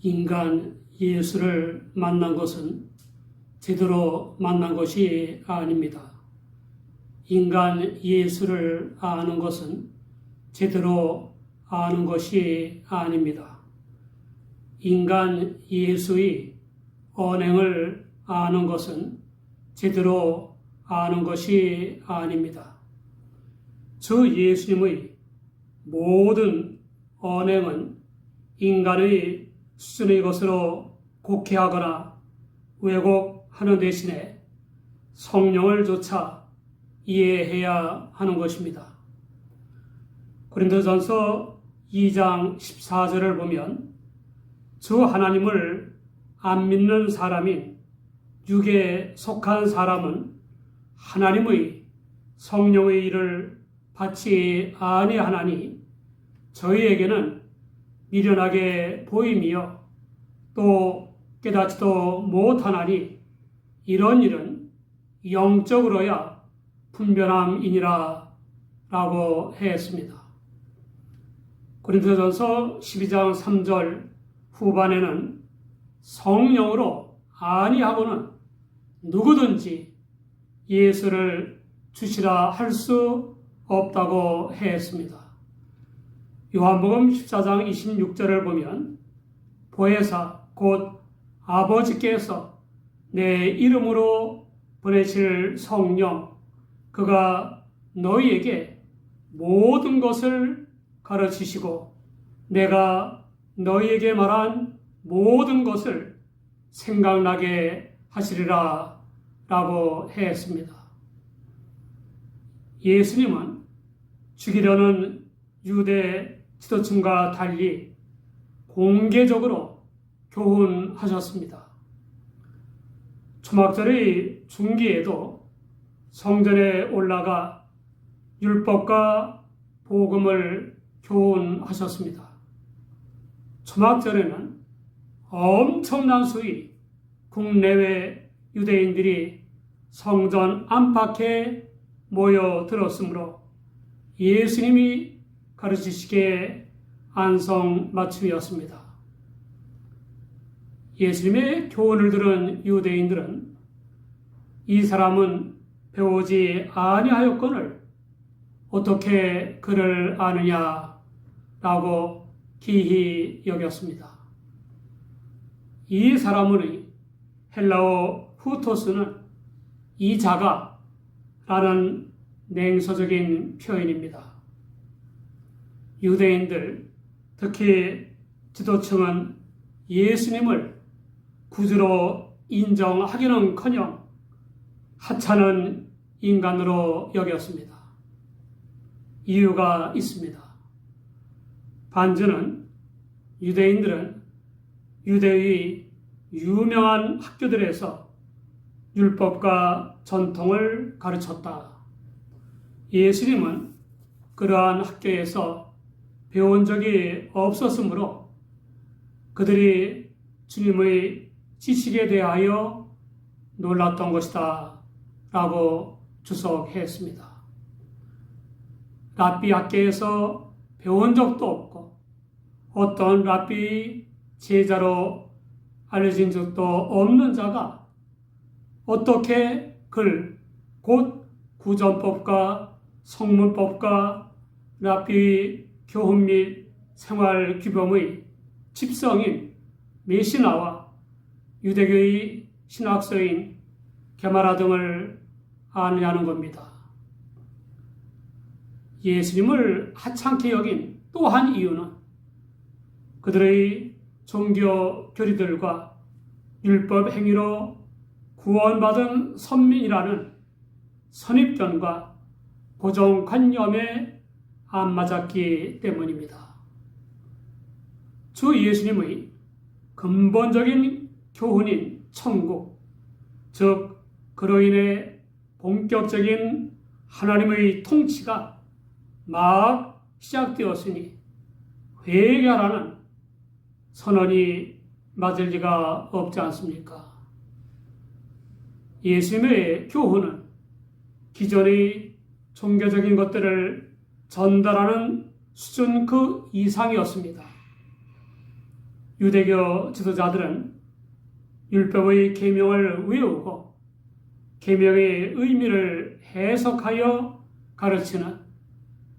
인간 예수를 만난 것은 제대로 만난 것이 아닙니다. 인간 예수를 아는 것은 제대로 아는 것이 아닙니다. 인간 예수의 언행을 아는 것은 제대로 아는 것이 아닙니다. 저 예수님의 모든 언행은 인간의 수준의 것으로 곡해하거나 왜곡하는 대신에 성령을 조차 이해해야 하는 것입니다. 고린도전서 2장 14절을 보면 저 하나님을 안 믿는 사람인 육에 속한 사람은 하나님의 성령의 일을 받지 아니하나니 저희에게는 미련하게 보임이요 또 깨닫지도 못하나니 이런 일은 영적으로야 분별함이니라 라고 했습니다. 고린도전서 12장 3절 후반에는 성령으로 아니하고는 누구든지 예수를 주시라 할 수 없다고 했습니다. 요한복음 14장 26절을 보면 보혜사 곧 아버지께서 내 이름으로 보내실 성령 그가 너희에게 모든 것을 가르치시고 내가 너희에게 말한 모든 것을 생각나게 하시리라 라고 했습니다. 예수님은 죽이려는 유대 지도층과 달리 공개적으로 교훈하셨습니다. 초막절의 중기에도 성전에 올라가 율법과 복음을 교훈하셨습니다. 초막절에는 엄청난 수의 국내외 유대인들이 성전 안팎에 모여들었으므로 예수님이 가르치시기에 안성맞춤이었습니다. 예수님의 교훈을 들은 유대인들은 이 사람은 배우지 아니하였거늘 어떻게 그를 아느냐라고 기히 여겼습니다. 이 사람의 헬라어 후토스는 이 자가라는 냉소적인 표현입니다. 유대인들, 특히 지도층은 예수님을 구주로 인정하기는커녕 하찮은 인간으로 여겼습니다. 이유가 있습니다. 반주는 유대인들은 유대의 유명한 학교들에서 율법과 전통을 가르쳤다. 예수님은 그러한 학교에서 배운 적이 없었으므로 그들이 주님의 지식에 대하여 놀랐던 것이다 라고 주석했습니다. 랍비 학교에서 배운 적도 없고 어떤 랍비 제자로 알려진 적도 없는 자가 어떻게 곧 구전법과 성문법과 랍비 교훈 및 생활 규범의 집성인 메시나와 유대교의 신학서인 게마라 등을 아느냐는 겁니다. 예수님을 하찮게 여긴 또 한 이유는 그들의 종교 교리들과 율법 행위로 구원받은 선민이라는 선입견과 고정관념에 안 맞았기 때문입니다. 주 예수님의 근본적인 교훈인 천국, 즉 그로 인해 본격적인 하나님의 통치가 막 시작되었으니 회개하라는 선언이 맞을 리가 없지 않습니까? 예수님의 교훈은 기존의 종교적인 것들을 전달하는 수준 그 이상이었습니다. 유대교 지도자들은 율법의 계명을 외우고 계명의 의미를 해석하여 가르치는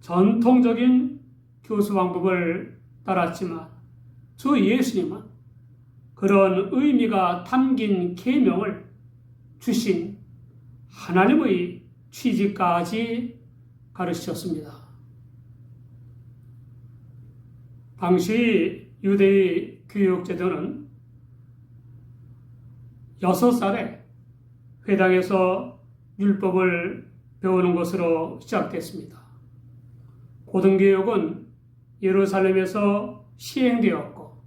전통적인 교수 방법을 따랐지만 주 예수님은 그런 의미가 담긴 계명을 주신 하나님의 취지까지 가르치셨습니다. 당시 유대의 교육제도는 6살에 회당에서 율법을 배우는 것으로 시작됐습니다. 고등교육은 예루살렘에서 시행되었고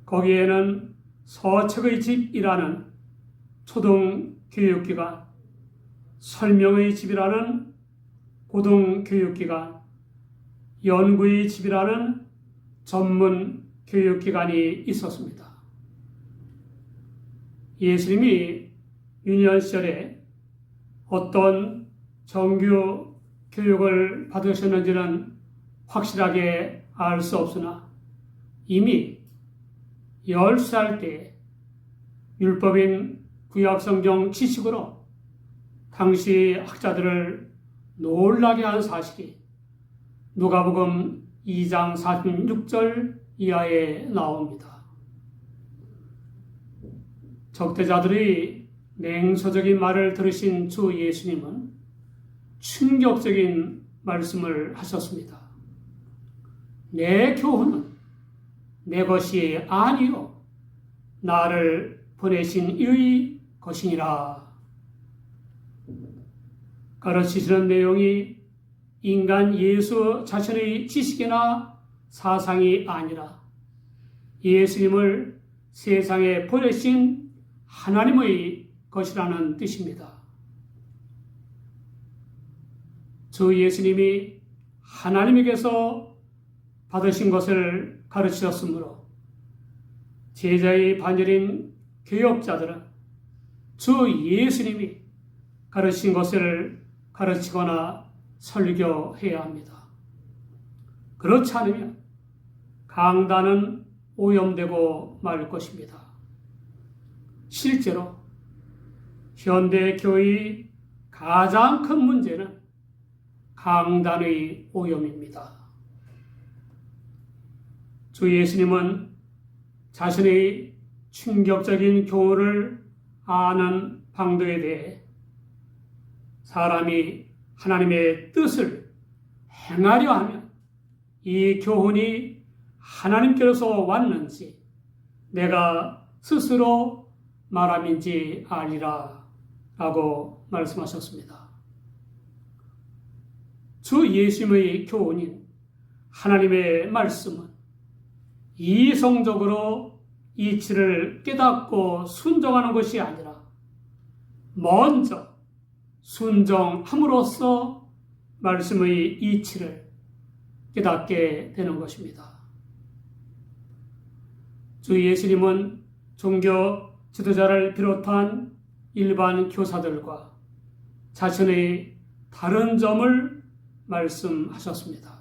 거기에는 서책의 집이라는 초등교육기관, 설명의 집이라는 고등교육기관, 연구의 집이라는 전문 교육기관이 있었습니다. 예수님이 유년 시절에 어떤 정규 교육을 받으셨는지는 확실하게 알 수 없으나 이미 10살 때 율법인 구약성경 지식으로 당시 학자들을 놀라게 한 사실이 누가복음 2장 46절 이하에 나옵니다. 적대자들의 냉소적인 말을 들으신 주 예수님은 충격적인 말씀을 하셨습니다. 내 교훈은 내 것이 아니요 나를 보내신 이의 것이니라. 가르치시는 내용이 인간 예수 자신의 지식이나 사상이 아니라 예수님을 세상에 보내신 하나님의 것이라는 뜻입니다. 주 예수님이 하나님에게서 받으신 것을 가르치셨으므로 제자의 반열인 교역자들은 주 예수님이 가르치신 것을 가르치거나 설교해야 합니다. 그렇지 않으면 강단은 오염되고 말 것입니다. 실제로 현대 교회의 가장 큰 문제는 강단의 오염입니다. 주 예수님은 자신의 충격적인 교훈을 아는 방도에 대해 사람이 하나님의 뜻을 행하려 하면 이 교훈이 하나님께로서 왔는지 내가 스스로 말함인지 아니라 라고 말씀하셨습니다. 주 예수님의 교훈인 하나님의 말씀은 이성적으로 이치를 깨닫고 순종하는 것이 아니라 먼저 순종함으로써 말씀의 이치를 깨닫게 되는 것입니다. 주 예수님은 종교 지도자를 비롯한 일반 교사들과 자신의 다른 점을 말씀하셨습니다.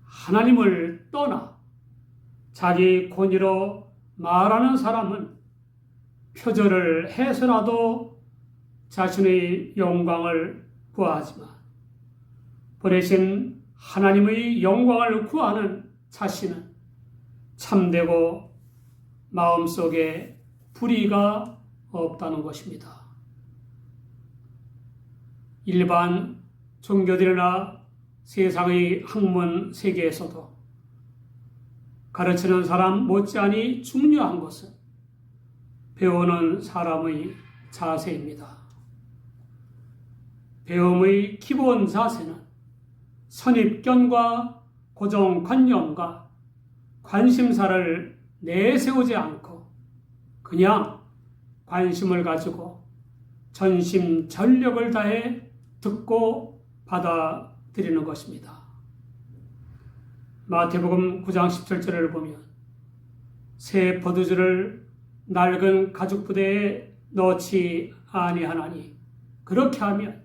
하나님을 떠나 자기 권위로 말하는 사람은 표절을 해서라도 자신의 영광을 구하지만 보내신 하나님의 영광을 구하는 자신은 참되고 마음속에 불의가 없다는 것입니다. 일반 종교들이나 세상의 학문 세계에서도 가르치는 사람 못지않이 중요한 것은 배우는 사람의 자세입니다. 배움의 기본 자세는 선입견과 고정관념과 관심사를 내세우지 않고 그냥 관심을 가지고 전심전력을 다해 듣고 받아들이는 것입니다. 마태복음 9장 17절을 보면 새 포도주를 낡은 가죽 부대에 넣지 아니하나니 그렇게 하면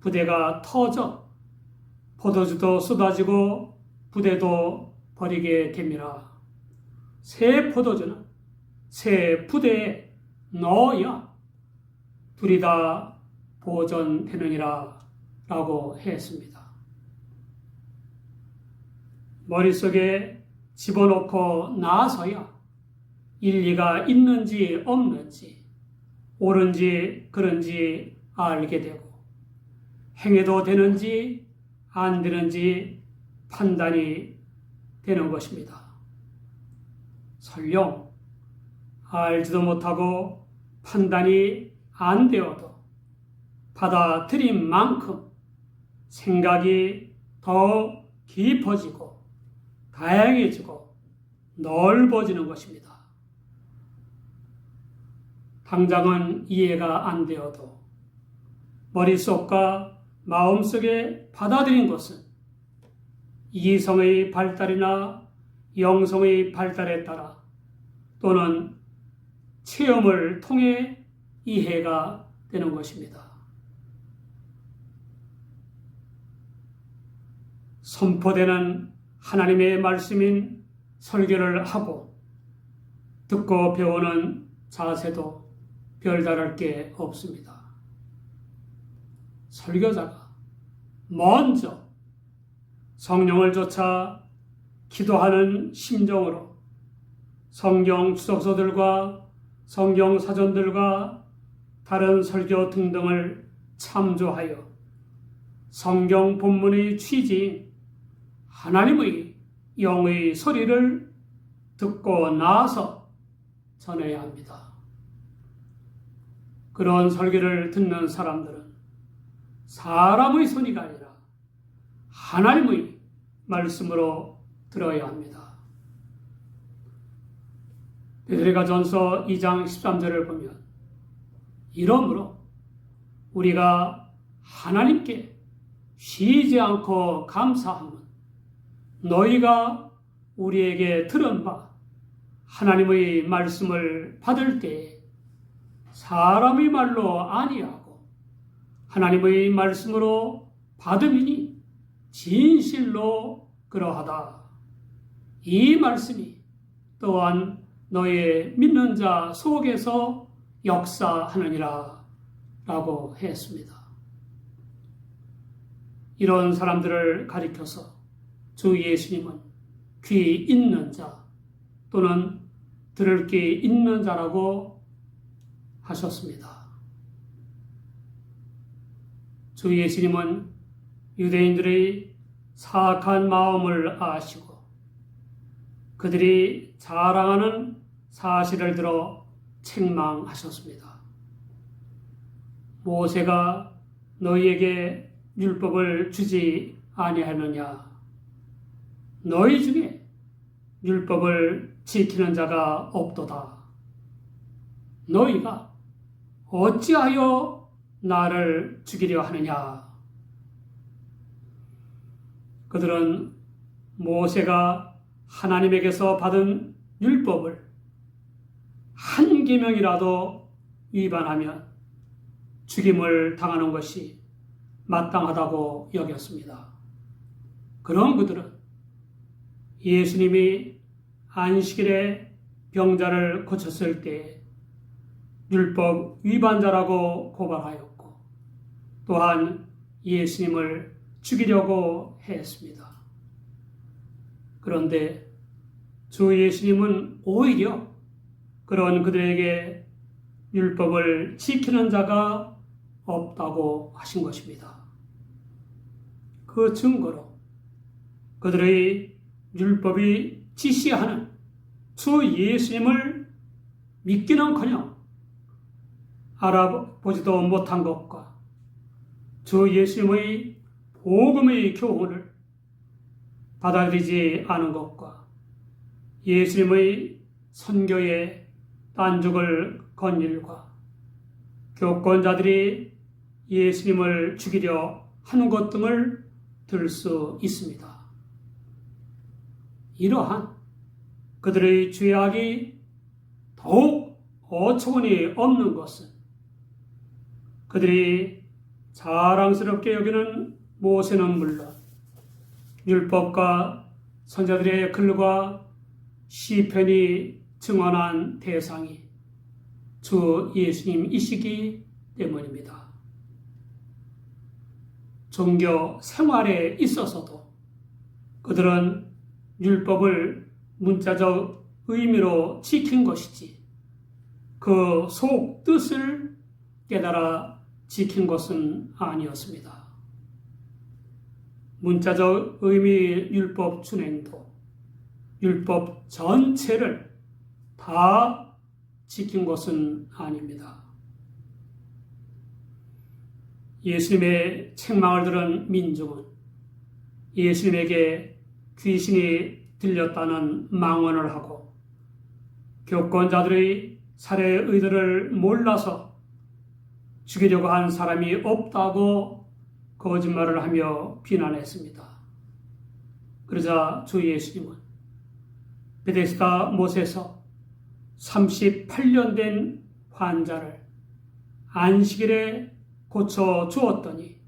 부대가 터져 포도주도 쏟아지고 부대도 버리게 됩니다. 새 포도주는 새 부대에 넣어야 둘이 다 보존되느니라 라고 했습니다. 머릿속에 집어넣고 나서야 일리가 있는지 없는지 옳은지 그른지 알게 되고 행해도 되는지 안 되는지 판단이 되는 것입니다. 설령 알지도 못하고 판단이 안 되어도 받아들인 만큼 생각이 더 깊어지고 다양해지고 넓어지는 것입니다. 당장은 이해가 안 되어도 머릿속과 마음속에 받아들인 것은 이성의 발달이나 영성의 발달에 따라 또는 체험을 통해 이해가 되는 것입니다. 선포되는 하나님의 말씀인 설교를 하고 듣고 배우는 자세도 별다를 게 없습니다. 설교자가 먼저 성령을 좇아 기도하는 심정으로 성경 주석서들과 성경 사전들과 다른 설교 등등을 참조하여 성경 본문의 취지인 하나님의 영의 소리를 듣고 나서 전해야 합니다. 그런 설교를 듣는 사람들은 사람의 소리가 아니라 하나님의 말씀으로 들어야 합니다. 베드로가전서 2장 13절을 보면 이러므로 우리가 하나님께 쉬지 않고 감사함은 너희가 우리에게 들은 바 하나님의 말씀을 받을 때에 사람의 말로 아니하고 하나님의 말씀으로 받음이니 진실로 그러하다. 이 말씀이 또한 너의 믿는 자 속에서 역사하느니라 라고 했습니다. 이런 사람들을 가리켜서 주 예수님은 귀 있는 자 또는 들을 귀 있는 자라고 하셨습니다. 주 예수님은 유대인들의 사악한 마음을 아시고 그들이 자랑하는 사실을 들어 책망하셨습니다. 모세가 너희에게 율법을 주지 아니하느냐? 너희 중에 율법을 지키는 자가 없도다. 너희가 어찌하여 나를 죽이려 하느냐? 그들은 모세가 하나님에게서 받은 율법을 한 계명이라도 위반하면 죽임을 당하는 것이 마땅하다고 여겼습니다. 그런 그들은 예수님이 안식일에 병자를 고쳤을 때 율법 위반자라고 고발하였고 또한 예수님을 죽이려고 했습니다. 그런데 주 예수님은 오히려 그런 그들에게 율법을 지키는 자가 없다고 하신 것입니다. 그 증거로 그들의 율법이 지시하는 주 예수님을 믿기는커녕 알아보지도 못한 것과 주 예수님의 복음의 교훈을 받아들이지 않은 것과 예수님의 선교의 딴죽을 건 일과 교권자들이 예수님을 죽이려 하는 것 등을 들 수 있습니다. 이러한 그들의 죄악이 더욱 어처구니 없는 것은 그들이 자랑스럽게 여기는 모세는 물론 율법과 선자들의 글과 시편이 증언한 대상이 주 예수님이시기 때문입니다. 종교 생활에 있어서도 그들은 율법을 문자적 의미로 지킨 것이지 그 속 뜻을 깨달아 지킨 것은 아니었습니다. 문자적 의미 율법 준행도 율법 전체를 다 지킨 것은 아닙니다. 예수님의 책망을 들은 민중은 예수님에게 귀신이 들렸다는 망언을 하고 교권자들의 살해 의도를 몰라서 죽이려고 한 사람이 없다고 거짓말을 하며 비난했습니다. 그러자 주 예수님은 베데스다 못에서 38년 된 환자를 안식일에 고쳐 주었더니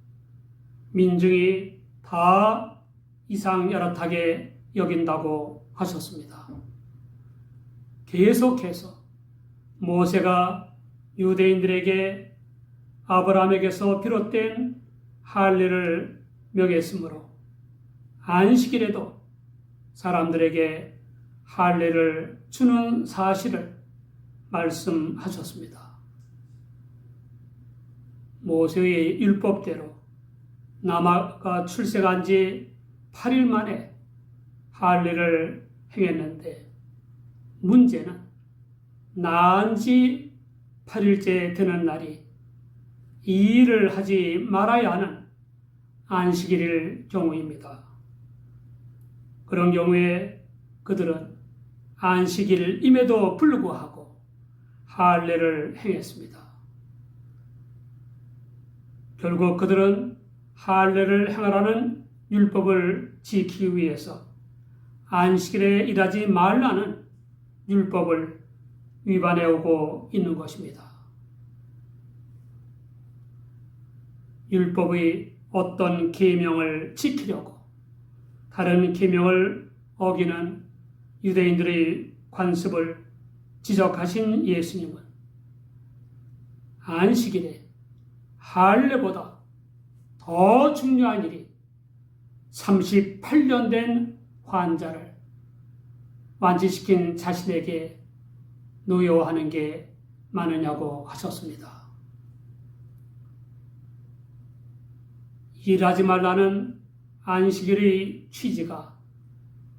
민중이 다 이상야릇하게 여긴다고 하셨습니다. 계속해서 모세가 유대인들에게 아브라함에게서 비롯된 할례를 명했으므로 안식일에도 사람들에게 할례를 주는 사실을 말씀하셨습니다. 모세의 율법대로 나마가 출생한 지 8일 만에 할례를 행했는데 문제는 낳은 지 8일째 되는 날이 이 일을 하지 말아야 하는 안식일일 경우입니다. 그런 경우에 그들은 안식일임에도 불구하고 할례를 행했습니다. 결국 그들은 할례를 행하라는 율법을 지키기 위해서 안식일에 일하지 말라는 율법을 위반해 오고 있는 것입니다. 율법의 어떤 계명을 지키려고 다른 계명을 어기는 유대인들의 관습을 지적하신 예수님은 안식일에 할례보다 더 중요한 일이 38년 된 환자를 완치시킨 자신에게 노여워하는 게 많으냐고 하셨습니다. 일하지 말라는 안식일의 취지가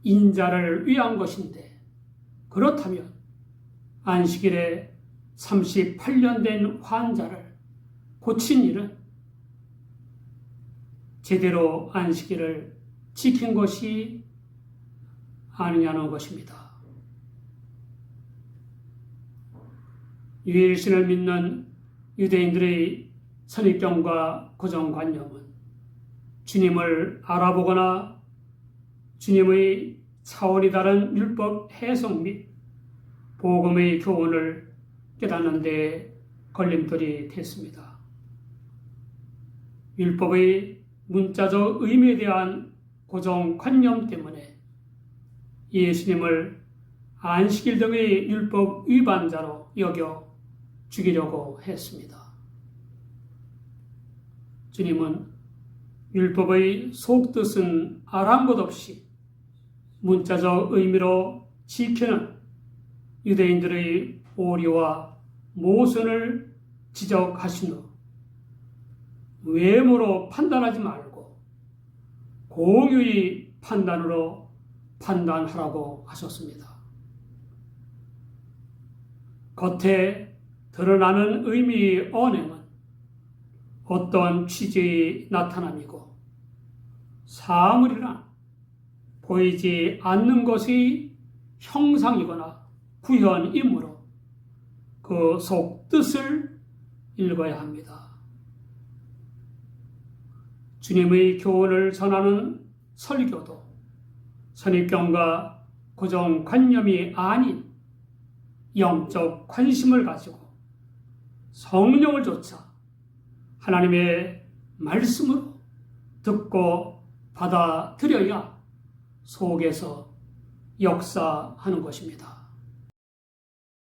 인자를 위한 것인데 그렇다면 안식일에 38년 된 환자를 고친 일은 제대로 안식일을 지킨 것이 아니냐는 것입니다. 유일신을 믿는 유대인들의 선입견과 고정관념은 주님을 알아보거나 주님의 차원이 다른 율법 해석 및 복음의 교훈을 깨닫는 데 걸림돌이 됐습니다. 율법의 문자적 의미에 대한 고정관념 때문에 예수님을 안식일 등의 율법 위반자로 여겨 죽이려고 했습니다. 주님은 율법의 속뜻은 아랑곳 없이 문자적 의미로 지키는 유대인들의 오리와 모순을 지적하신 후 외모로 판단하지 말고 공유의 판단으로 판단하라고 하셨습니다. 겉에 드러나는 의미의 언행은 어떤 취지의 나타남이고 사물이란 보이지 않는 것의 형상이거나 구현이므로 그 속 뜻을 읽어야 합니다. 주님의 교훈을 전하는 설교도 선입견과 고정관념이 아닌 영적 관심을 가지고 성령을 좇아 하나님의 말씀으로 듣고 받아들여야 속에서 역사하는 것입니다.